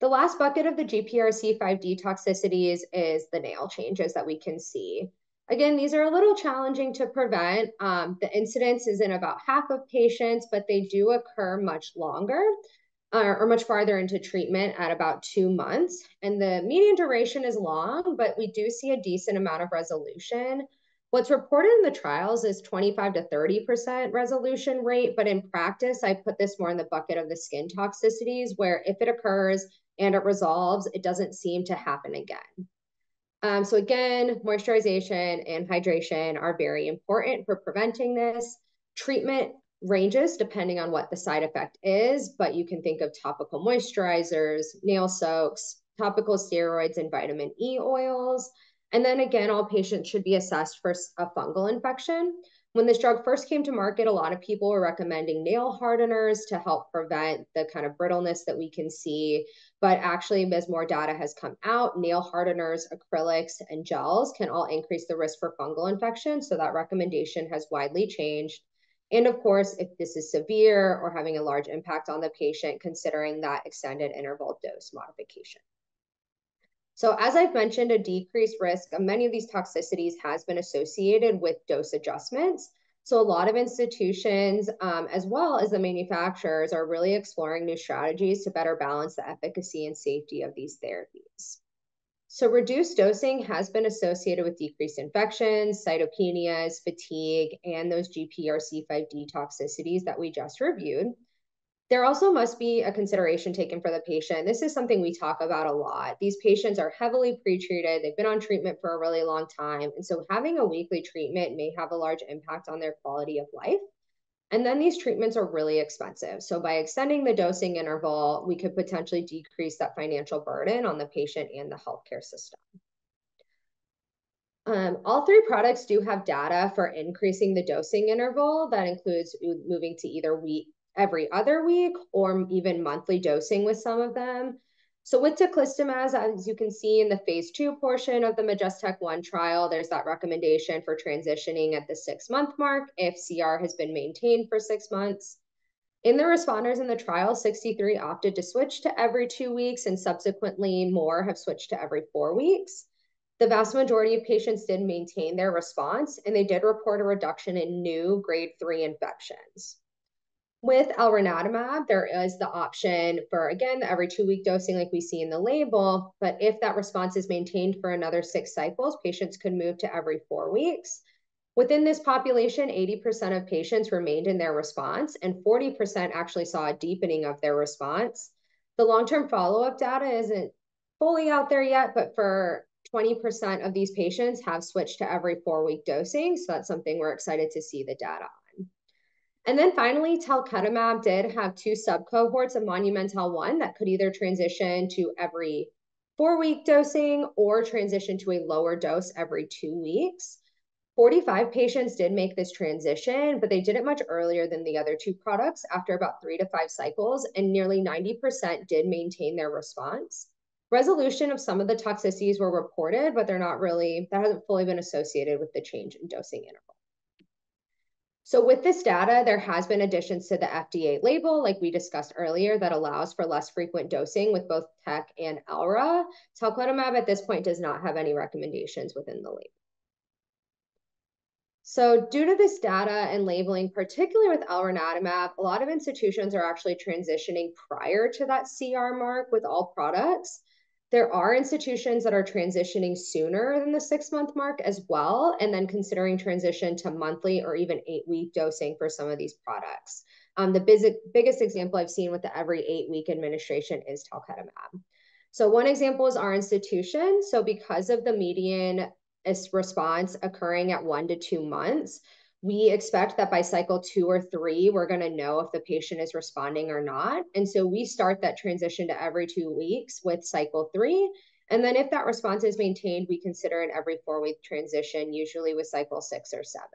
The last bucket of the GPRC5D toxicities is the nail changes that we can see. Again, these are a little challenging to prevent. The incidence is in about half of patients, but they do occur much longer or much farther into treatment at about 2 months. And the median duration is long, but we do see a decent amount of resolution. What's reported in the trials is 25 to 30% resolution rate, but in practice, I put this more in the bucket of the skin toxicities, where if it occurs and it resolves, it doesn't seem to happen again. So again, moisturization and hydration are very important for preventing this. Treatment ranges depending on what the side effect is, but you can think of topical moisturizers, nail soaks, topical steroids, and vitamin E oils. And then again, all patients should be assessed for a fungal infection. When this drug first came to market, a lot of people were recommending nail hardeners to help prevent the kind of brittleness that we can see. But actually, as more data has come out, nail hardeners, acrylics, and gels can all increase the risk for fungal infection. So that recommendation has widely changed. And of course, if this is severe or having a large impact on the patient, considering that extended interval dose modification. So as I've mentioned, a decreased risk of many of these toxicities has been associated with dose adjustments. So a lot of institutions, as well as the manufacturers, are really exploring new strategies to better balance the efficacy and safety of these therapies. So reduced dosing has been associated with decreased infections, cytopenias, fatigue, and those GPRC5D toxicities that we just reviewed. There also must be a consideration taken for the patient. This is something we talk about a lot. These patients are heavily pretreated. They've been on treatment for a really long time. And so having a weekly treatment may have a large impact on their quality of life. And then these treatments are really expensive. So by extending the dosing interval, we could potentially decrease that financial burden on the patient and the healthcare system. All three products do have data for increasing the dosing interval. That includes moving to either every other week or even monthly dosing with some of them. So with teclistamab, as you can see in the phase 2 portion of the Majestic-1 trial, there's that recommendation for transitioning at the 6-month mark if CR has been maintained for 6 months. In the responders in the trial, 63 opted to switch to every 2 weeks, and subsequently more have switched to every 4 weeks. The vast majority of patients did maintain their response, and they did report a reduction in new grade 3 infections. With elranatamab, there is the option for, again, the every 2-week dosing like we see in the label, but if that response is maintained for another 6 cycles, patients could move to every 4 weeks. Within this population, 80% of patients remained in their response, and 40% actually saw a deepening of their response. The long-term follow-up data isn't fully out there yet, but for 20% of these patients have switched to every 4-week dosing, so that's something we're excited to see the data on. And then finally, talquetamab did have 2 subcohorts of Monumental-1 that could either transition to every 4-week dosing or transition to a lower dose every 2 weeks. 45 patients did make this transition, but they did it much earlier than the other 2 products after about 3 to 5 cycles, and nearly 90% did maintain their response. Resolution of some of the toxicities were reported, but that hasn't fully been associated with the change in dosing interval. So with this data, there has been additions to the FDA label, like we discussed earlier, that allows for less frequent dosing with both TEC and ELRA. Talquetamab at this point does not have any recommendations within the label. So due to this data and labeling, particularly with elranatamab, a lot of institutions are actually transitioning prior to that CR mark with all products. There are institutions that are transitioning sooner than the 6-month mark as well, and then considering transition to monthly or even 8-week dosing for some of these products. The biggest example I've seen with the every 8-week administration is talquetamab. So one example is our institution. So because of the median response occurring at 1 to 2 months, we expect that by cycle 2 or 3, we're going to know if the patient is responding or not. And so we start that transition to every 2 weeks with cycle 3. And then if that response is maintained, we consider an every 4-week transition, usually with cycle 6 or 7.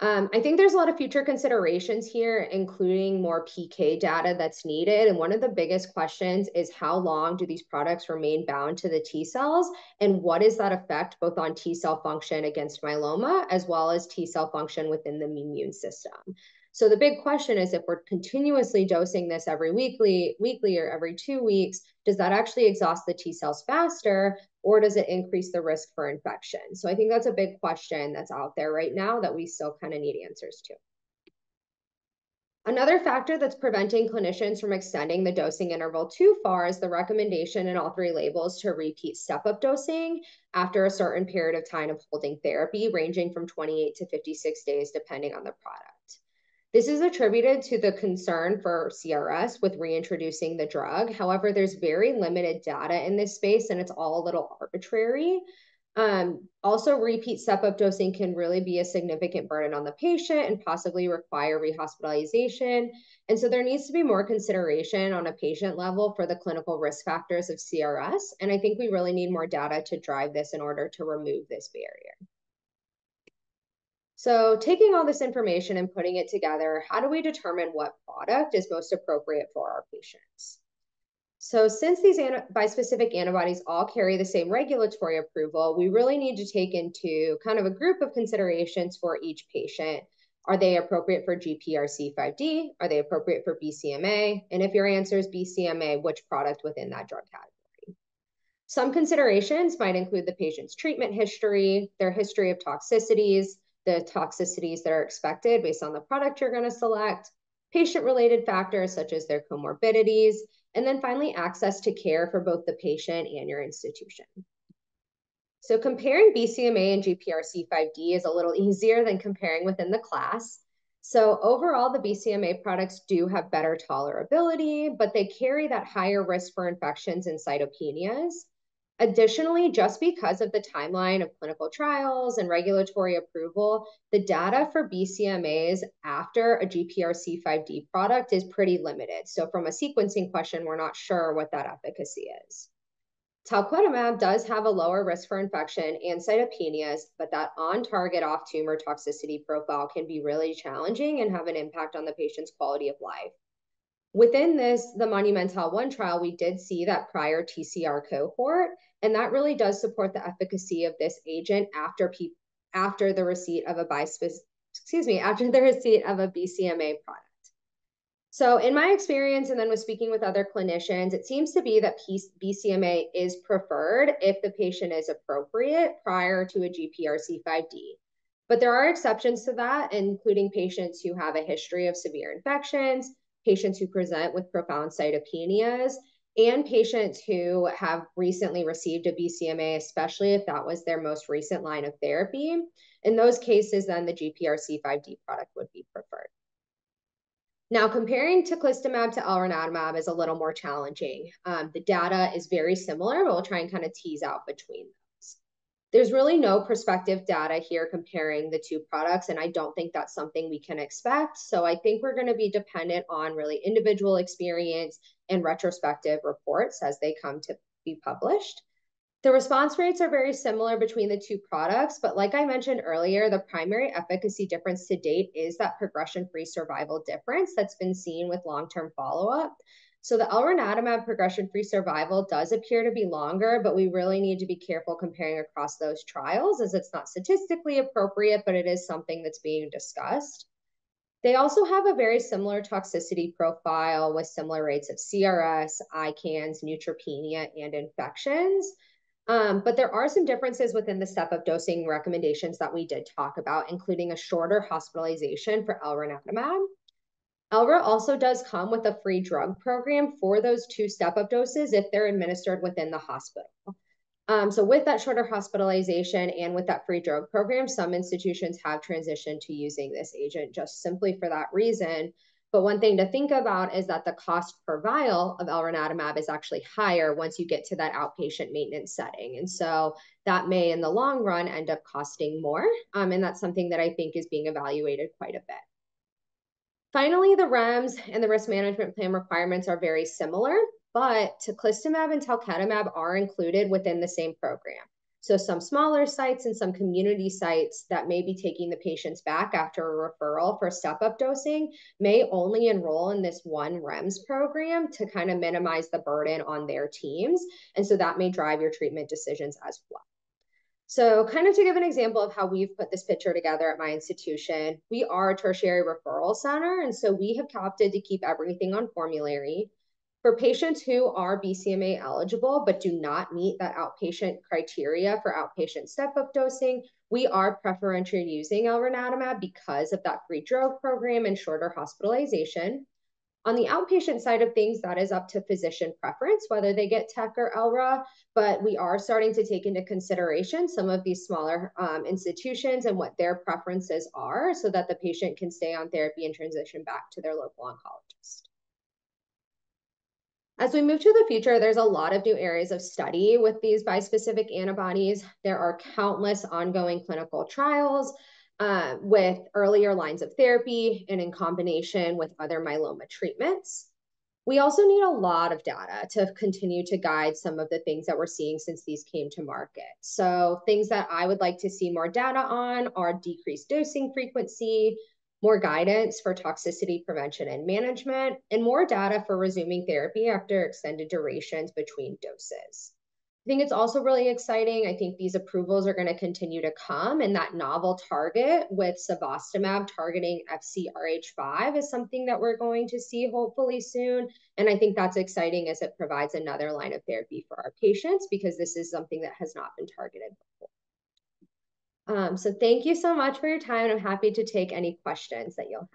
I think there's a lot of future considerations here, including more PK data that's needed. And one of the biggest questions is how long do these products remain bound to the T cells? And what is that effect both on T cell function against myeloma, as well as T cell function within the immune system? So the big question is, if we're continuously dosing this every weekly or every 2 weeks, does that actually exhaust the T cells faster, or does it increase the risk for infection? So I think that's a big question that's out there right now that we still kind of need answers to. Another factor that's preventing clinicians from extending the dosing interval too far is the recommendation in all 3 labels to repeat step-up dosing after a certain period of time of holding therapy, ranging from 28 to 56 days, depending on the product. This is attributed to the concern for CRS with reintroducing the drug. However, there's very limited data in this space, and it's all a little arbitrary. Also, repeat step-up dosing can really be a significant burden on the patient and possibly require rehospitalization. And so there needs to be more consideration on a patient level for the clinical risk factors of CRS. And I think we really need more data to drive this in order to remove this barrier. So taking all this information and putting it together, how do we determine what product is most appropriate for our patients? So since these bispecific antibodies all carry the same regulatory approval, we really need to take into kind of a group of considerations for each patient. Are they appropriate for GPRC5D? Are they appropriate for BCMA? And if your answer is BCMA, which product within that drug category? Some considerations might include the patient's treatment history, their history of toxicities, the toxicities that are expected based on the product you're going to select, patient-related factors such as their comorbidities, and then finally access to care for both the patient and your institution. So comparing BCMA and GPRC5D is a little easier than comparing within the class. So overall, the BCMA products do have better tolerability, but they carry that higher risk for infections and cytopenias. Additionally, just because of the timeline of clinical trials and regulatory approval, the data for BCMAs after a GPRC5D product is pretty limited. So from a sequencing question, we're not sure what that efficacy is. Talquetamab does have a lower risk for infection and cytopenias, but that on-target off-tumor toxicity profile can be really challenging and have an impact on the patient's quality of life. Within this, the Monumental-1 trial, we did see that prior TCR cohort, and that really does support the efficacy of this agent after the receipt of a after the receipt of a BCMA product. So in my experience, and then with speaking with other clinicians, it seems to be that BCMA is preferred if the patient is appropriate prior to a GPRC5D. But there are exceptions to that, including patients who have a history of severe infections, patients who present with profound cytopenias, and patients who have recently received a BCMA, especially if that was their most recent line of therapy. In those cases, then the GPRC5D product would be preferred. Now, comparing teclistamab to elranatamab is a little more challenging. The data is very similar, but we'll try and kind of tease out between those. There's really no prospective data here comparing the two products, and I don't think that's something we can expect. So I think we're going to be dependent on really individual experience and retrospective reports as they come to be published. The response rates are very similar between the two products, but like I mentioned earlier, the primary efficacy difference to date is that progression-free survival difference that's been seen with long-term follow-up. So the elranatamab progression-free survival does appear to be longer, but we really need to be careful comparing across those trials as it's not statistically appropriate, but it is something that's being discussed. They also have a very similar toxicity profile with similar rates of CRS, ICANS, neutropenia, and infections. But there are some differences within the step-up dosing recommendations that we did talk about, including a shorter hospitalization for elranatamab. Elra also does come with a free drug program for those two step-up doses if they're administered within the hospital. So with that shorter hospitalization and with that free drug program, some institutions have transitioned to using this agent just simply for that reason. But one thing to think about is that the cost per vial of elranatamab is actually higher once you get to that outpatient maintenance setting. And so that may, in the long run, end up costing more. And that's something that I think is being evaluated quite a bit. Finally, the REMS and the risk management plan requirements are very similar, but teclistamab and talquetamab are included within the same program. So some smaller sites and some community sites that may be taking the patients back after a referral for step-up dosing may only enroll in this one REMS program to kind of minimize the burden on their teams. And so that may drive your treatment decisions as well. So kind of to give an example of how we've put this picture together at my institution, we are a tertiary referral center. And so we have opted to keep everything on formulary. For patients who are BCMA eligible but do not meet that outpatient criteria for outpatient step-up dosing, we are preferentially using elranatamab because of that free drug program and shorter hospitalization. On the outpatient side of things, that is up to physician preference, whether they get TEC or ELRA, but we are starting to take into consideration some of these smaller institutions and what their preferences are so that the patient can stay on therapy and transition back to their local oncologist. As we move to the future, there's a lot of new areas of study with these bispecific antibodies. There are countless ongoing clinical trials with earlier lines of therapy and in combination with other myeloma treatments. We also need a lot of data to continue to guide some of the things that we're seeing since these came to market. So things that I would like to see more data on are decreased dosing frequency, more guidance for toxicity prevention and management, and more data for resuming therapy after extended durations between doses. I think it's also really exciting. I think these approvals are going to continue to come, and that novel target with cevostamab targeting FcRH5 is something that we're going to see hopefully soon. And I think that's exciting as it provides another line of therapy for our patients because this is something that has not been targeted before. So thank you so much for your time. And I'm happy to take any questions that you'll have.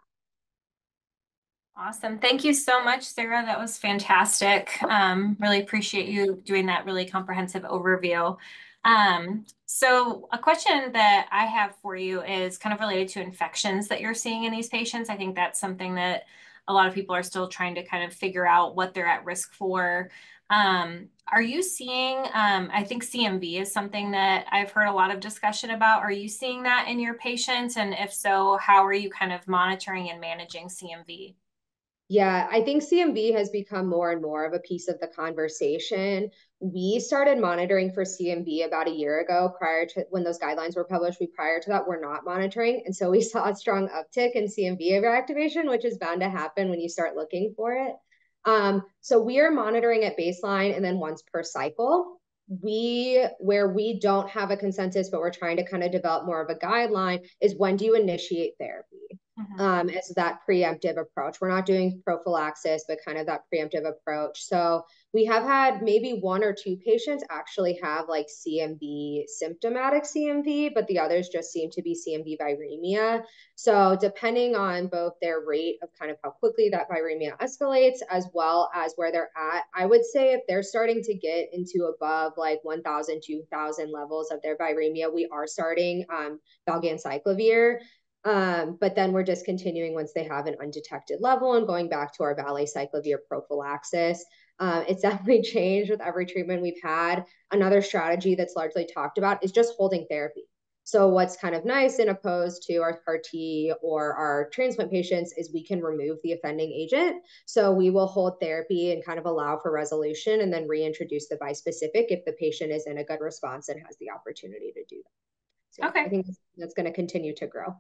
Awesome. Thank you so much, Sara. That was fantastic. Really appreciate you doing that really comprehensive overview. So a question that I have for you is kind of related to infections that you're seeing in these patients. I think that's something that a lot of people are still trying to kind of figure out what they're at risk for. Are you seeing, I think CMV is something that I've heard a lot of discussion about. Are you seeing that in your patients? And if so, how are you kind of monitoring and managing CMV? Yeah, I think CMV has become more and more of a piece of the conversation. We started monitoring for CMV about a year ago, prior to when those guidelines were published. We prior to that were not monitoring. And so we saw a strong uptick in CMV reactivation, which is bound to happen when you start looking for it. So we are monitoring at baseline and then once per cycle. Where we don't have a consensus, but we're trying to kind of develop more of a guideline, is when do you initiate therapy? Mhm. As that preemptive approach. We're not doing prophylaxis, but kind of that preemptive approach. So we have had maybe one or two patients actually have like CMV, symptomatic CMV, but the others just seem to be CMV viremia. So depending on both their rate of kind of how quickly that viremia escalates, as well as where they're at, I would say if they're starting to get into above like 1,000, 2,000 levels of their viremia, we are starting valganciclovir. But then we're discontinuing once they have an undetected level and going back to our valacyclovir prophylaxis. It's definitely changed with every treatment we've had. Another strategy that's largely talked about is just holding therapy. So what's kind of nice and opposed to our CAR-T or our transplant patients is we can remove the offending agent. So we will hold therapy and kind of allow for resolution and then reintroduce the bispecific if the patient is in a good response and has the opportunity to do that. So yeah, I Okay. think that's going to continue to grow.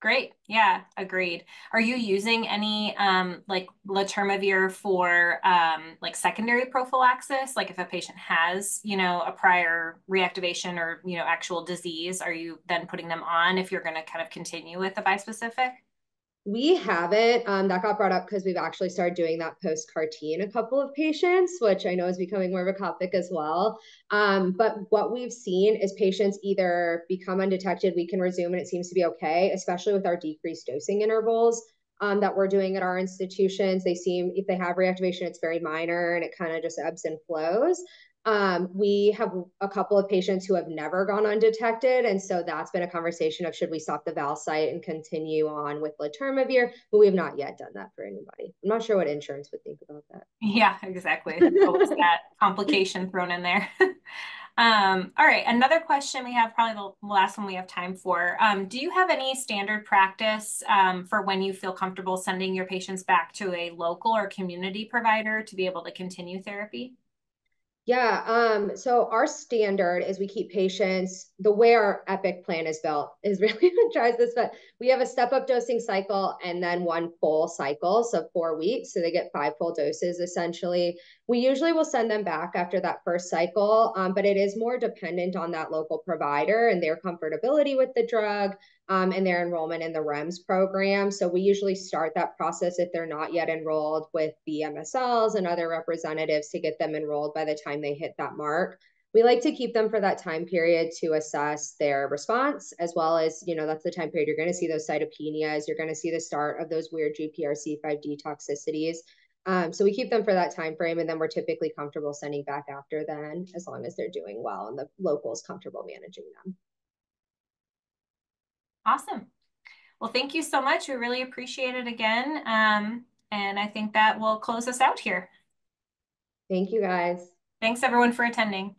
Great. Yeah, agreed. Are you using any like letermovir for like secondary prophylaxis? Like if a patient has, a prior reactivation or, actual disease, are you then putting them on if you're going to kind of continue with the bispecific? We haven't. That got brought up because we've actually started doing that post CAR-T in a couple of patients, which I know is becoming more of a topic as well. But what we've seen is patients either become undetected, we can resume, and it seems to be okay, especially with our decreased dosing intervals that we're doing at our institutions. They seem, if they have reactivation, it's very minor and it kind of just ebbs and flows. We have a couple of patients who have never gone undetected. And so that's been a conversation of should we stop the Val site and continue on with letermovir, but we have not yet done that for anybody. I'm not sure what insurance would think about Yeah, exactly. There's always that. that complication thrown in there. All right, another question we have, probably the last one we have time for. Do you have any standard practice for when you feel comfortable sending your patients back to a local or community provider to be able to continue therapy? Yeah, so our standard is we keep patients, the way our EPIC plan is built is really what drives this, but we have a step-up dosing cycle and then one full cycle, so 4 weeks, so they get 5 full doses essentially. We usually will send them back after that first cycle, but it is more dependent on that local provider and their comfortability with the drug, and their enrollment in the REMS program. So we usually start that process if they're not yet enrolled with the MSLs and other representatives to get them enrolled by the time they hit that mark. We like to keep them for that time period to assess their response, as well as, that's the time period you're going to see those cytopenias, you're going to see the start of those weird GPRC5D toxicities. So we keep them for that time frame, and then we're typically comfortable sending back after then, as long as they're doing well and the local is comfortable managing them. Awesome. Well, thank you so much. We really appreciate it again. And I think that will close us out here. Thank you guys. Thanks everyone for attending.